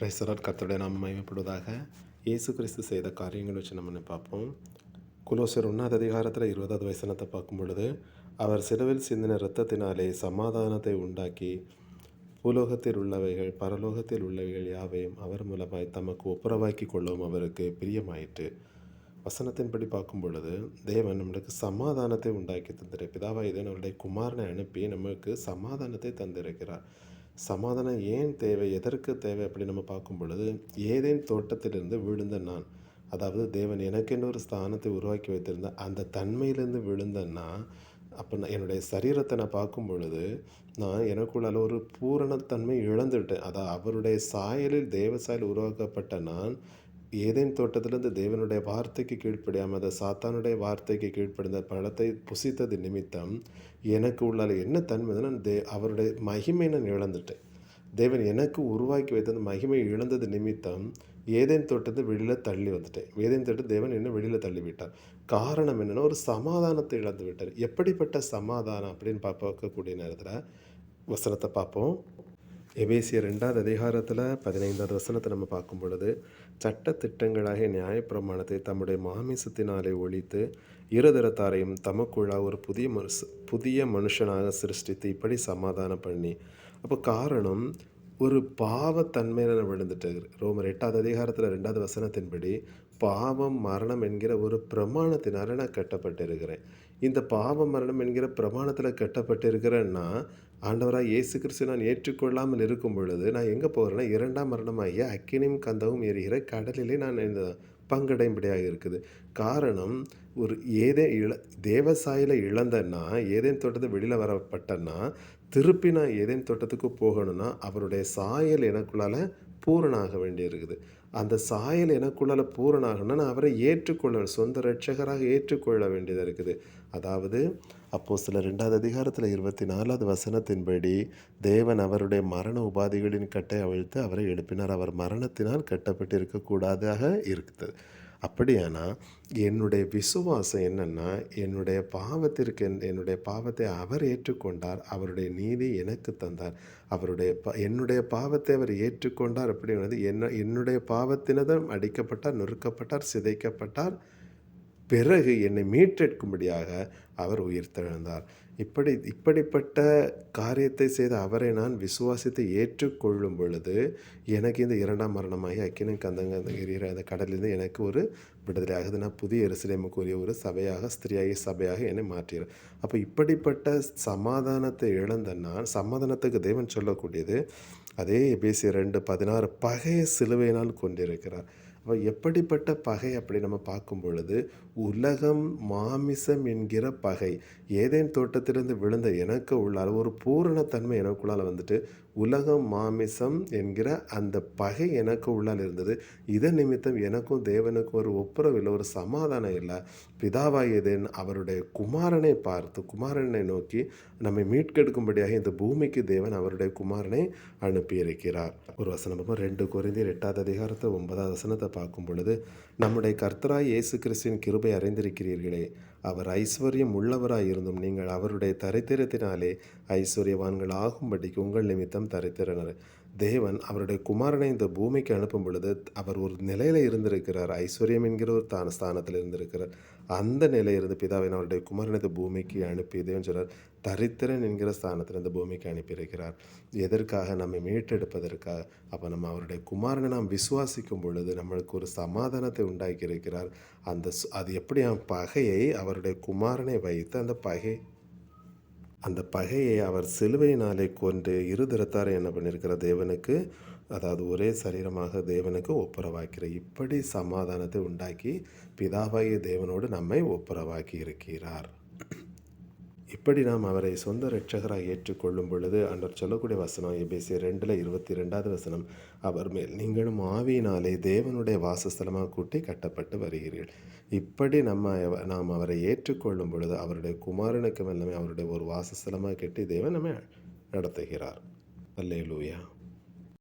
பிரைசரால் கர்த்தருடைய நாமம் மகிமைப்படுவதாக. இயேசு கிறிஸ்து செய்த காரியங்கள் வச்சு நம்ம பார்ப்போம். கொலோசியர் 1 அதிகாரத்தில் 20வது வசனத்தை பார்க்கும் பொழுது, அவர் சிலுவையில் சிந்தின இரத்தத்தினாலே சமாதானத்தை உண்டாக்கி பூலோகத்தில் உள்ளவைகள் பரலோகத்தில் உள்ளவைகள் யாவையும் அவர் மூலமாய் தமக்கு ஒப்புரவாக்கி கொள்ளவும் அவருக்கு பிரியமாயிற்று. வசனத்தின்படி பார்க்கும் பொழுது, தேவன் நம்மளுக்கு சமாதானத்தை உண்டாக்கி தந்திருக்கிறார். பிதாவாகிய தேவன் அவருடைய குமாரனை அனுப்பி நமக்கு சமாதானத்தை தந்திருக்கிறார். சமாதானம் ஏன் தேவை, எதற்கு தேவை அப்படி நம்ம பார்க்கும் பொழுது, ஏதேன் தோட்டத்திலிருந்து விழுந்த நான், அதாவது தேவன் எனக்கென்று ஒரு ஸ்தானத்தை உருவாக்கி வைத்திருந்த அந்த தன்மையிலேருந்து விழுந்தேன்னா, அப்போ நான் என்னுடைய சரீரத்தை நான் பார்க்கும் பொழுது, நான் எனக்குள்ளால ஒரு பூரணத்தன்மை இழந்துவிட்டேன். அதான் அவருடைய சாயலில் தேவ சாயல் உருவாக்கப்பட்ட நான் ஏதேன் தோட்டத்திலிருந்து தேவனுடைய வார்த்தைக்கு கீழ்ப்படியாமல் அதை சாத்தானுடைய வார்த்தைக்கு கீழ்ப்படிந்த பழத்தை புசித்தது நிமித்தம் எனக்கு உள்ளால என்ன தன்மைன்னா அவருடைய மகிமை நான் இழந்துட்டேன். தேவன் எனக்கு உருவாக்கி வைத்த அந்த மகிமையை இழந்தது நிமித்தம் ஏதேன் தோட்டத்தை வெளியில் தள்ளி வந்துட்டேன். ஏதேன் தோட்டத்தை தேவன் என்ன வெளியில் தள்ளி விட்டார். காரணம் என்னென்னா, ஒரு சமாதானத்தை இழந்து விட்டார். எப்படிப்பட்ட சமாதானம் அப்படின்னு பார்க்கக்கூடிய நேரத்தில் வசனத்தை பார்ப்போம். எபேசியர் 2வது அதிகாரத்தில் 15வது வசனத்தை நம்ம பார்க்கும் பொழுது, சட்ட திட்டங்களாகிய நியாயப்பிரமாணத்தை தம்முடைய மாமிசத்தினாலே ஒழித்து இருதரத்தாரையும் தமக்குள்ளாக ஒரு புதிய மனுஷனாக சிருஷ்டித்து இப்படி சமாதானம் பண்ணி. அப்போ காரணம், ஒரு பாவத்தன்மையில் விழுந்துட்டு. ரோமர் 8வது அதிகாரத்தில் 2வது வசனத்தின்படி, பாவம் மரணம் என்கிற ஒரு பிரமாணத்தினால நான் கட்டப்பட்டிருக்கிறேன். இந்த பாவம் மரணம் என்கிற பிரமாணத்தில் கட்டப்பட்டிருக்கிறேன்னா, ஆண்டவராக இயேசு கிறிஸ்து நான் ஏற்றுக்கொள்ளாமல் இருக்கும் பொழுது நான் எங்கே போகிறேன்னா, 2ஆம் மரணமாகிய அக்கினியும் கந்தவும் எரிகிற கடலிலே நான் இந்த பங்கடைம்படியாக இருக்குது. காரணம், ஒரு தேவசாயில இழந்தன்னா, ஏதேன் தோட்டத்தை வெளியில் வரப்பட்டன்னா, திருப்பி நான் ஏதேன் தோட்டத்துக்கு போகணும்னா அவருடைய சாயல் எனக்குள்ளால் பூரணாக வேண்டியிருக்குது. அந்த சாயல் எனக்குள்ளால் பூரணாகணும்னா நான் அவரை ஏற்றுக்கொள்ள, சொந்த இரட்சகராக ஏற்றுக்கொள்ள வேண்டியதாக இருக்குது. அதாவது அப்போஸ்தலர் 2வது அதிகாரத்தில் 24வது வசனத்தின்படி, தேவன் அவருடைய மரண உபாதிகளின் கட்டை அவிழ்த்து அவரை எழுப்பினார். அவர் மரணத்தினால் கட்டப்பட்டு இருக்கக்கூடாதாக இருக்குது. அப்படியானா என்னுடைய விசுவாசம் என்னென்னா, என்னுடைய பாவத்தை அவர் ஏற்றுக்கொண்டார். அவருடைய நீதி எனக்கு தந்தார். என்னுடைய பாவத்தை அவர் ஏற்றுக்கொண்டார். அப்படிங்கிறது என்னுடைய பாவத்தினதும் அடிக்கப்பட்டார், நொறுக்கப்பட்டார், சிதைக்கப்பட்டார். பிறகு என்னை மீட்டெடுக்கும்படியாக அவர் உயிர் தெழுந்தார். இப்படிப்பட்ட காரியத்தை செய்த அவரை நான் விசுவாசித்து ஏற்றுக்கொள்ளும் பொழுது, எனக்கு இந்த 2ஆம் மரணமாகி அக்கினியும் கந்தங்க எரிகிற அந்த கடலிலிருந்து எனக்கு ஒரு விடுதலை ஆகுது. நான் புதிய எருசலேமுக்குரிய ஒரு சபையாக, ஸ்திரீயாகி சபையாக என்னை மாற்றுகிறேன். அப்போ இப்படிப்பட்ட சமாதானத்தை இழந்த நான், சமாதானத்துக்கு தேவன் சொல்லக்கூடியது அதே எபேசியர் 2:16, பகையை சிலுவையினால் கொண்டிருக்கிறார். அப்போ எப்படிப்பட்ட பகை அப்படி நம்ம பார்க்கும் பொழுது, உலகம் மாமிசம் என்கிற பகை, ஏதேன் தோட்டத்திலிருந்து விழுந்த எனக்கு உள்ளால் ஒரு பூரணத்தன்மை எனக்குள்ளால் வந்துட்டு, உலகம் மாமிசம் என்கிற அந்த பகை எனக்கு உள்ளால் இருந்தது. இதன் நிமித்தம் எனக்கும் தேவனுக்கும் ஒரு ஒப்புரவில்லை, ஒரு சமாதானம் இல்லை. பிதாவாகிய தேவன் அவருடைய குமாரனை பார்த்து, குமாரனை நோக்கி நம்மை மீட்கெடுக்கும்படியாக இந்த பூமிக்கு தேவன் அவருடைய குமாரனை அனுப்பியிருக்கிறார். ஒரு வசனம் 2 கொரிந்தியர் 8வது அதிகாரத்தில் 9வது வசனத்தை பார்க்கும் பொழுது, நம்முடைய கர்த்தராய் இயேசு கிறிஸ்துவின் கிருபை அறிந்திருக்கிறீர்களே, அவர் ஐஸ்வர்யம் உள்ளவராய் இருந்தும் நீங்கள் அவருடைய தரித்திரத்தினாலே ஐஸ்வர்யவான்கள் ஆகும்படிக்கு உங்கள் நிமித்தம் தரித்திரனர். தேவன் அவருடைய குமாரனை இந்த பூமிக்கு அனுப்பும் பொழுது அவர் ஒரு நிலையில் இருந்திருக்கிறார். ஐஸ்வர்யம் என்கிற ஒரு ஸ்தானத்தில் இருந்திருக்கிறார். அந்த நிலையிலிருந்து பிதாவின் அவருடைய குமாரனை இந்த பூமிக்கு அனுப்பி தேவன் சொல்கிறார், தரித்திரன் என்கிற ஸ்தானத்தில் இந்த பூமிக்கு அனுப்பியிருக்கிறார். எதற்காக? நம்மை மீட்டெடுப்பதற்காக. அப்போ நம்ம அவருடைய குமாரனை நாம் விசுவாசிக்கும் பொழுது நம்மளுக்கு ஒரு சமாதானத்தை உண்டாக்கி இருக்கிறார். அது எப்படி பகையை அவருடைய குமாரனை வைத்து அந்த பகையை அவர் சிலுவையினாலே கொண்டு இருதரத்தாரை என்ன பண்ணியிருக்கிற தேவனுக்கு, அதாவது ஒரே சரீரமாக தேவனுக்கு ஒப்புரவாக்கிற, இப்படி சமாதானத்தை உண்டாக்கி பிதாவாகிய தேவனோடு நம்மை ஒப்புரவாக்கி இருக்கிறார். இப்படி நாம் அவரை சொந்த இரட்சகராக ஏற்றுக்கொள்ளும் பொழுது ஆண்டவர் சொல்லக்கூடிய வசனம் எபேசியர் 2:22வது வசனம், அவர் மேல் நீங்களும் ஆவியினாலே தேவனுடைய வாசஸ்தலமாக கூட்டி கட்டப்பட்டு வருகிறீர்கள். இப்படி நாம் அவரை ஏற்றுக்கொள்ளும் பொழுது அவருடைய குமாரனுக்கு எல்லாமே அவருடைய ஒரு வாசஸ்தலமாக கட்டி தேவன் நம்மை நடத்துகிறார். அல்லேலூயா.